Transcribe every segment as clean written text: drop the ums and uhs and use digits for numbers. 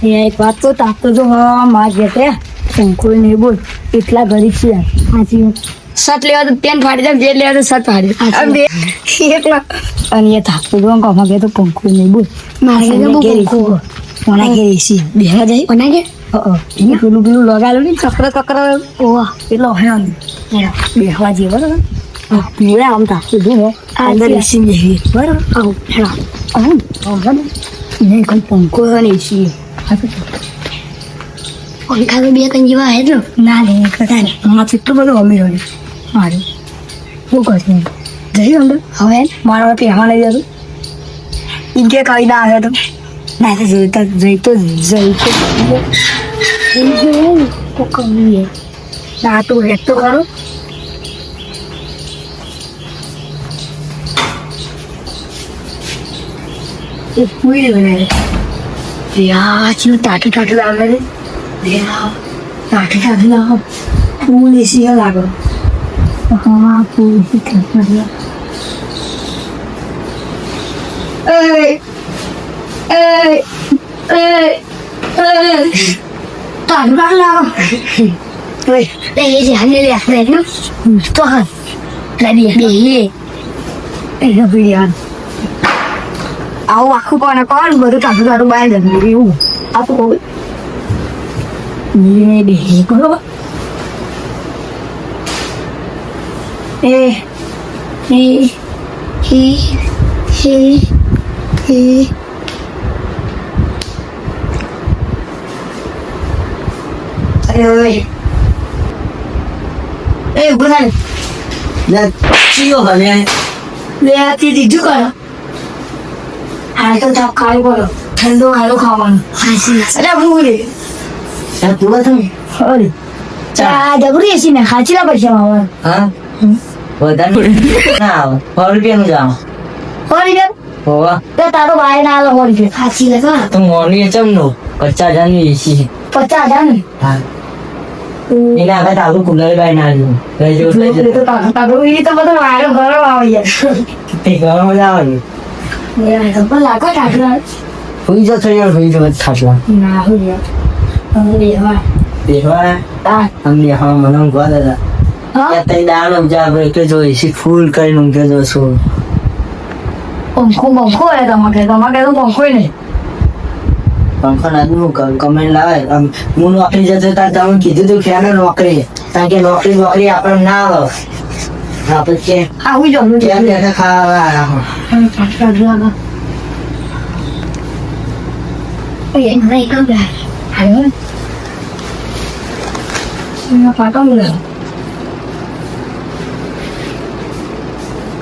એક વાત તો તાપતો જો માં જે તે કોઈ નહીં બોલ એટલા ગરીબ છે હાજી સટ લેવા તો પેન ફાડી જાય જે લેવા તો સટ ફાડી એટલા અને એ તાપતો જો કમા કે તો પંખો નહીં બોલ મારે કે પંખો ઓના કે એસી બેહવા જાય ઓના કે એને પેલું પેલું લગાવેલું ને ચક્ર ઓવા એટલો હે બેહવા જેવો બરાબર પૂરા આમ તાપતો જો અંદર એસી બેહી બરાબર આવું હેડા આવું નહીં કોઈ પંખો અને એસી પંખા તો બે ત્રણ જેવા હે ના લે કટા ને હા કેટલું બધું અમીર હોય મારું શું કરશે જઈ અંદર હવે મારા પહેવા નહીં જતું એમ કે કઈ ના આવે તો ના તો જઈ તો કમી ના તું હેત તો ખરો એ પૂરી બનાવે યા ચીવું ટાટું લાવે રે ટાટું લાવો ફૂલ એસી લાગો હા ફૂલ ટાટું લાવો એ જે હાલે લે આપણે તો હા લાડી બે એ વિડિયાન આવું આખું કોને કોણ બધું ટાટું બહાર જતું એવું આ તો કહું ને બે બરોબર હે અરે એ ઉભા લે ચિયો ભલે લે આથી દીધું કરો હાલ તો તાપ ખાઈ બોલો ઠંડો હાલો ખાવાનું હાસી અરે ભૂરે આ પૂરા તમે અરે ચા જબરી એસી ને ખાચીલા પૈસા માવા હા વધારે ના આવે 100 રૂપિયાનું જાવ હોરી ને હોવા તો તારો ભાઈ ના આલો હોરી છે હાસી લગા તો મોની ચમનો 50,000 ની એસી 50,000 ને હા એના આગળ તારું કુલર બાય ના લીધું એટલે તો તારો ઈ તો બધો વાયરો ઘરો આવે યાર તે ઘરમાં મજા આવે યાર તો લાગો ઠાકરા હોઈ જો થઈ યાર હોઈ જો થાટલા ના હો યાર અરે વાહ દેખવા તા અમને હા મને ગોળ હતા હા યા તઈ દાણો જા કે જો એસી ફૂલ કરીને ઊંઘે જો છો પંખો હે તમારે તો પંખો નહીં પંખો નાનું કમેન્ટ લાવે હું નોકરી જતો તાર તમે કીધું તું કે ને નોકરી કારણ કે નોકરી આપણને ના આવે આપણે કે આવું જો ક્યાં ક્યાં ખાવા રાખો એ નહીં તો બે હાલો ના પાટો મળે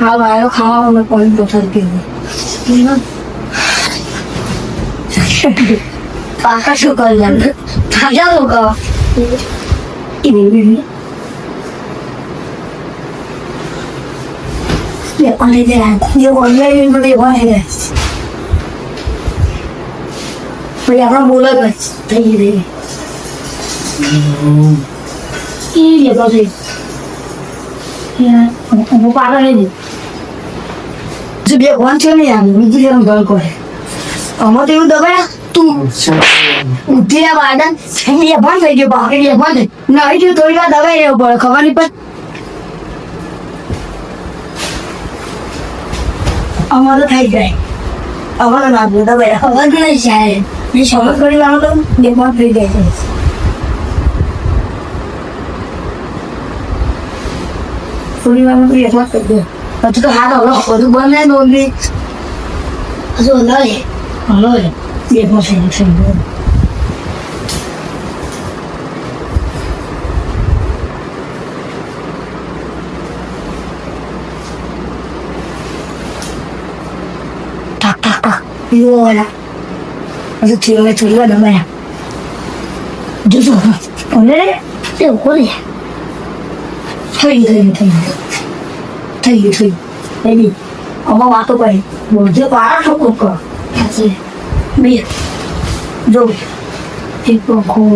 હાલો ખાવામાં કોઈ દોસર કે પાકા શું કરી લે થાજા લોકો લે કોને દે yo ઓનલાઈન મને વાહે ભાઈ આપણા બોલા બસ થઈ ગઈ ઈ લે તો યાર હું પાડો નહીં જે બે કોણ છે ને યાર બીજી જેમ ગળ કરે અમાર તો એવું દબાયા તું ઉઠીને વાડન એ બંધ થઈ ગયો બાકી એ બંધ નહીં જો થોડી વાર દબાઈ રહેવું પડે ખબર નહીં પણ અમારે થઈ જાય અમારે ના દબાઈ ખબર નહીં જાય એ સમજ કરી લાવો તો બેમાં થઈ જાય છે થોડી વારમાં તો એકમાં કરી દે હજુ તો હાથ હવે બધું બંધ નહીં નોંધી હજુ નહીં હલો બેમાં થઈ ગયો Viola. Hãy subscribe cho kênh Ghiền Mì Gõ để không bỏ lỡ những video hấp dẫn. Thầy baby ông bao tôi vậy buổi trước quá không được cờ gì biết rồi thì còn khô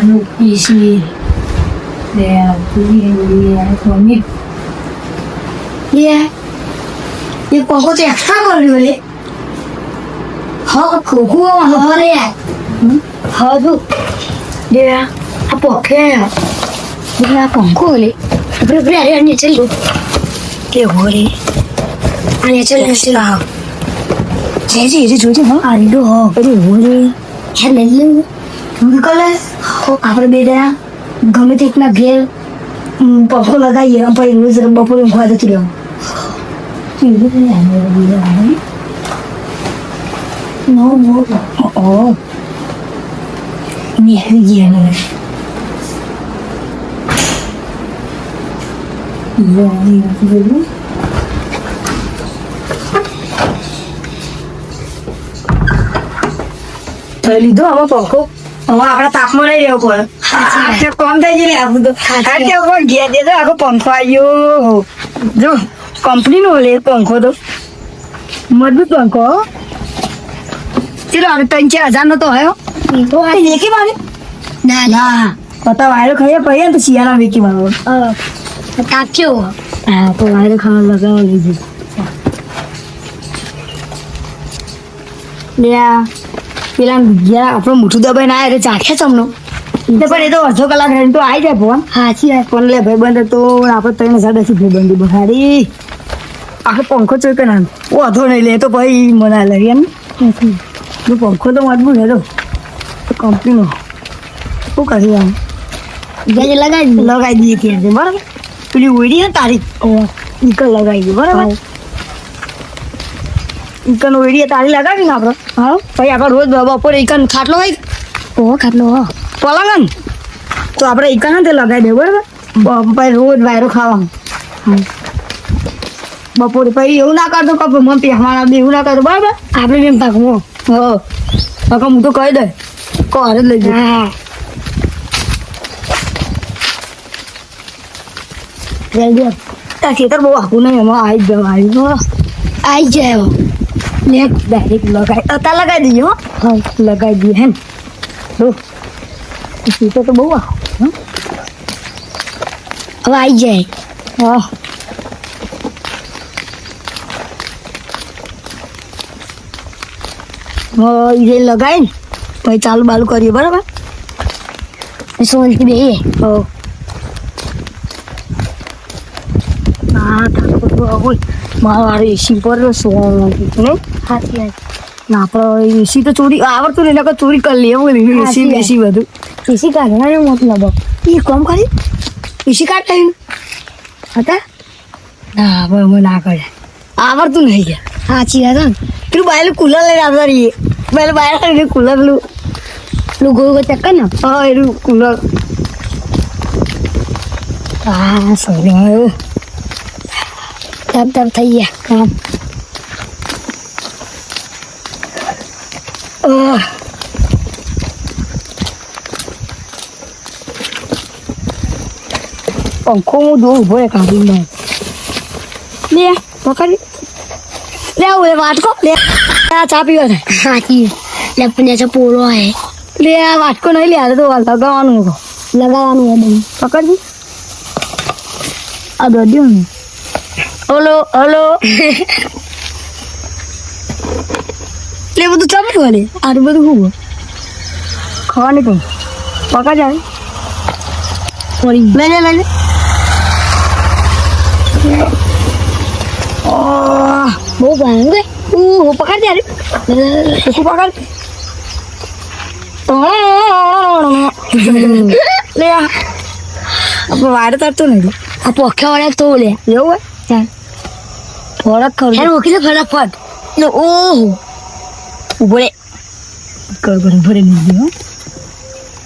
nụ gì gì để cái gì còn nhỉ yeah thì còn có trẻ khác rồi đấy họ khổ khô mà họ đấy હા જો લે આ પોખે આ પંખો લે આપણે અરે અન્ય ચાલ્યું કે હોરે અને ચાલ્યું છે જે જોજે હા આ લીધો હો અરે હોરે હે નહીં કલે આપણે બે દયા ગમે તે એકના ઘેર પંખો લગાવીએ અને પછી રોજ બપોરે ઊંઘવા જતી રહેવું નો ઓ ની આવી ગયા ને લીધો આમાં પંખો હવે આપણા તાપમાં નહીં રહેવું પડે કોમ થઈ ગયું આ બધું ઘેર દેતો આખો પંખો આવ્યો જો કંપનીનો લે પંખો તો મજબૂત પંખો ચલો હવે 3-4 હજાર નો તો હયો વેકી મારે ના ના પતા વાયરો ખાઈએ પછી તો શિયાળા વેકી મારો કાપ્યો હા તો વાયરો ખાવા લગાવવા લીધું લે પેલા જરા આપણો મોટું દબાઈ ના એટલે ચાખ્યા ચમનો તો પણ એ તો અડધો કલાક રહીને તો આવી જાય ફોન હાચી વાત ફોન લે ભાઈ બંધ તો આપણે 3000 દસી ભાઈ બંધ બહારી આખો પંખો ચોઈ કે ના વધો નહીં લે તો ભાઈ મના લે એમ જો પંખો તો મજબૂત હતો કંપનીનો શું કર્યું આમ ગેજ લગાવી દઈએ કે બરાબર પેલી ઓઈડી ને તારી ઈકલ લગાવી દઈએ બરાબર ઈકન ઓઈડી તારી લગાવી ને આપણે હા પછી આપણે રોજ બપોરે ઈકન ખાટલો હોય ઓ ખાટલો હો પલંગ તો આપણે ઈકન તે લગાવી દે બરાબર પછી રોજ વાયરો ખાવાનું બપોરે પછી એવું ના કરતો કે મને પહેરવાના દે એવું ના કરતો બરાબર આપણે બેન પાકવો હો કાકા હું તો કહી દે કોરે લઈ જાય હા જલ્દી ત્યાં ખેતર બહુ આખું નહીં એમાં આવી જવા આઈ જાય લે ડાયરેક્ટ લગાવી અત્યારે લગાવી દઈએ હો હા લગાવી દઈએ હે ને જો ખેતર તો બહુ આખું હવે આઈ જાય હા એ લગાવી ને પછી ચાલુ બાલુ કરીએ બરાબર સોલથી બે હો ના ઠાકોર તો હોય મારે એસી પર સોવાનું નહીં હાચી વાત ના આપણે એસી તો ચોરી આવડતું નહીં એટલે ચોરી કરી લઈએ એવું એસી બેસી બધું એસી કાઢવાનો મતલબ એ કોમ કરી એસી કાઢ લઈને હતા ના ભાઈ અમે ના કરે આવડતું નહીં ગયા હાચી વાત હો પેલું બાયલું કુલર લઈને આવતા રહીએ પેલું બાયર કુલર પેલું ગોળ ગોળ ચક્કર ને હા એનું કુલર હા સર તબ તબ થઈ ગયા કામ પંખો હું દૂર ઉભો રે કાઢી લે પકડી લે આવું લે વાટકો લે આ ચા પીવા છે હાચી લેપને પોળો હે લે આ વાટકો નહીં લે આ તો લગાવવાનું લગાવવાનું હે બધું પકડજી આ દોડ્યું ને હલો હલો લે બધું ચાપ્યું લે આ બધું શું ખાવાની પણ પકા જાય પડી લઈ લે બહુ ભાંગ ગઈ પકડ જાય શું પકડ લે આપણે વારે તરતું નહીં આ પોખે વાળા તો લે એવું હોય ચાલ થોડાક ખરું હેર ઓકી ફટાફટ ઓહો ઉભો રે ગડબડ ભરી લીધી હો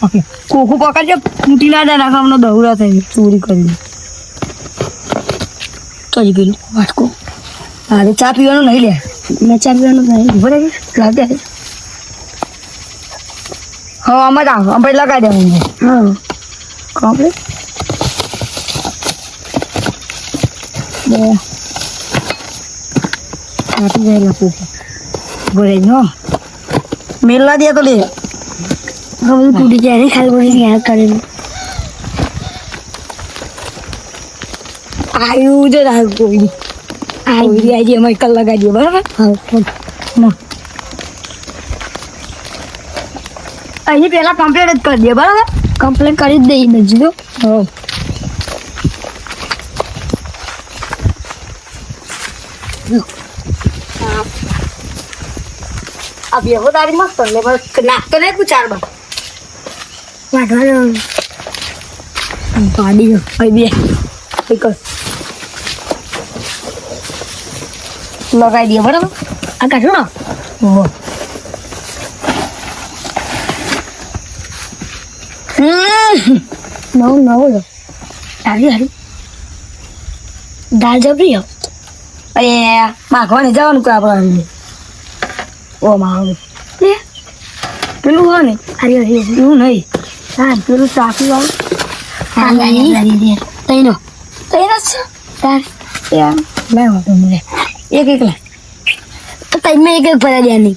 ઓકે કોકું પકડજો ફૂટી ના જાય નાખા હમણાં દહુરા થઈ ચોરી કરી ચોરી પેલું વાટકો હા તો ચા પીવાનું નહીં લે મેં ચા પીવાનું નહીં ઉભો રે લાગે હા આમાં જ આવો આપણે લગાવી દેવાનું હા કમ્પ્લીટ બે આપી જાય લખું બોલે નો મેલા દે તો લે હવે તૂટી જાય ને ખાલી પડી ગયા કરેલું આયુ જ રાખ કોઈ આવી આજે અમે કલ લગાવી દઈએ બરાબર હા ના અહીં પેલા કમ્પ્લેટ જ કરી દે બરાબર કમ્પ્લેટ કરી જ દઈ બીજું તો હા આ બેહો તારી મસ્ત લે પણ નાખતો નહીં તું 4 બાર વાઢવાનો પાડી અહીં બે એક લગાવી દે બરાબર આ કાઢો ને ઓહો નવું હારી હારી દાળ જબરી અરે માખવાને જવાનું કોઈ આપણે ઓ મારું લે પેલું હોય ને હારી હારી એવું નહીં હા પેલું સાફી વાળું તૈનો જ છે તાર યાર મેં વાંધો મને એક લા તૈમાં એક ભરા દે નહીં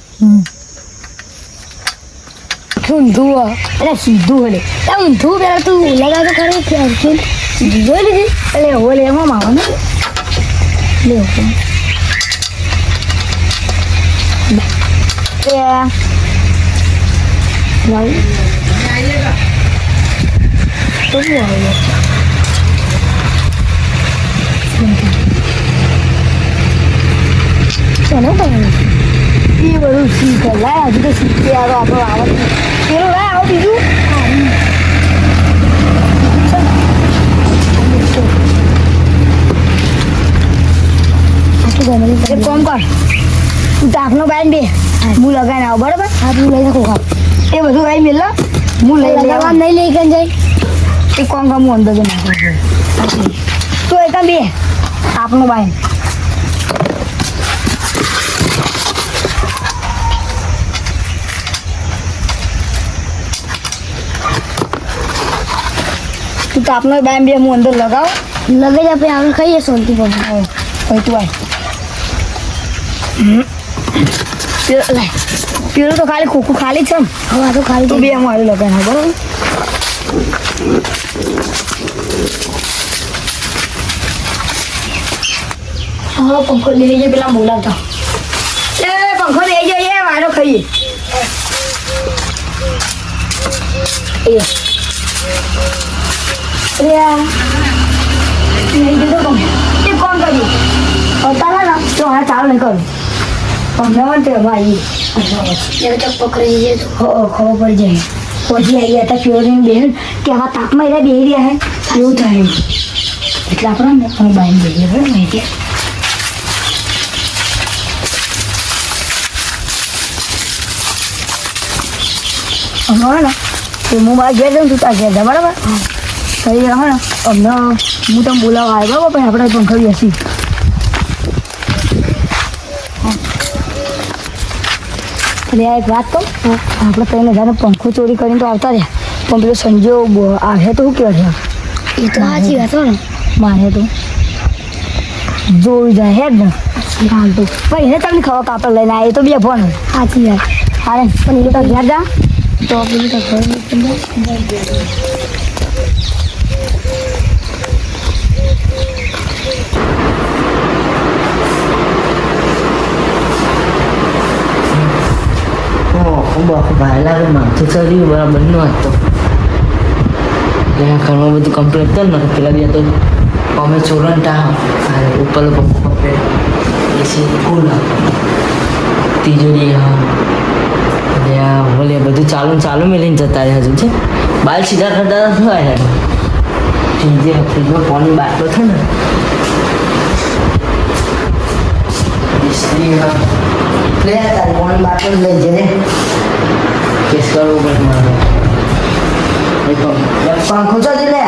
ઊંધું એટલે સીધું હલે ઊંધું પેલા તું લગાતો ખરે સીધું જોઈ લીધી એટલે ઓલે એમાં માવાનું લે એ બધું શીખ લાય હજુ તો શીખી આવ્યો આપણો આવડે પેલું લાય આવો બીજું એક કામ કર તું તાપનો બાઈને બે હું લગાવીને આવું બરાબર હા તું લઈ શકું ખાવ એ બધું ગાઈ મેલ હું લઈ લગાવવા નહીં લઈ ગઈ જાય એક કામ કર હું અંદર નાખું તું એક બે તાપનો બાઈને તું તાપનો બાઈમ બે હું અંદર લગાવ લગાવી આપણે આપણે ખાઈએ સોનથી પણ ભાઈ તું આય પેલું તો ખાલી ખોખું ખાલી છે ને હવે આ તો ખાલી તું બે મારું લગાવી બરાબર હા પંખો લઈ જાય પેલા બોલાવતા એ પંખો લઈ જાય એ મારો ખાઈએ કોણ કર્યું તારા ના તો હા ચાલુ નહીં કરું સમજાવવાનું તે ભાઈ પકડી જઈએ ખબર પડી જાય પછી આવી હતા ફ્યોરીને બેન કે આવા તાપમાં એના બેહી રહ્યા હે એવું થાય એટલે આપણે ને અમે બાઈને બેહીએ બરાબર માહિતી હમણાં ને તો હું બહાર ઘેર જાઉં તું ત્યાં ઘેર જા બરાબર થઈ ગયા ને હમણાં હું તમે બોલાવવા આવ્યો બરાબર પછી આપણે પંખા બેસી એટલે એક વાત કહું આપણે 3000 પંખો ચોરી કરીને તો આવતા રહ્યા પણ પેલો સંજો આવે તો શું કહેવાય છે એ તો સાચી વાત ને મારે તો જોઈ જાય હેડ ને હાલ તો ભાઈ એને તમને ખબર કાપડ લઈને આવે તો બે ફોન સાચી વાત હારે પણ એ તો ઘેર જા તો પેલું તો ઘર ભાઈ લાગે માથું ચડ્યું બરાબર નો હતો ત્યાં ઘણું બધું કમ્પ્લીટ કર ને પેલા બે તો અમે ચોરંટા ઉપર કમ્પ્લીટ એસી ફૂલ તિજોરી હા ત્યાં બોલે બધું ચાલુ મેળીને જતા રહ્યા હજુ છે બાલ સીધા કરતા શું આવ્યા જે ફ્રીજમાં પાણી બાટલો છે ને ઇસ્ત્રી લે તારી પાણી બાટલો લઈ જઈને કેસ કરવું પડે મારે પંખો ચાલી લે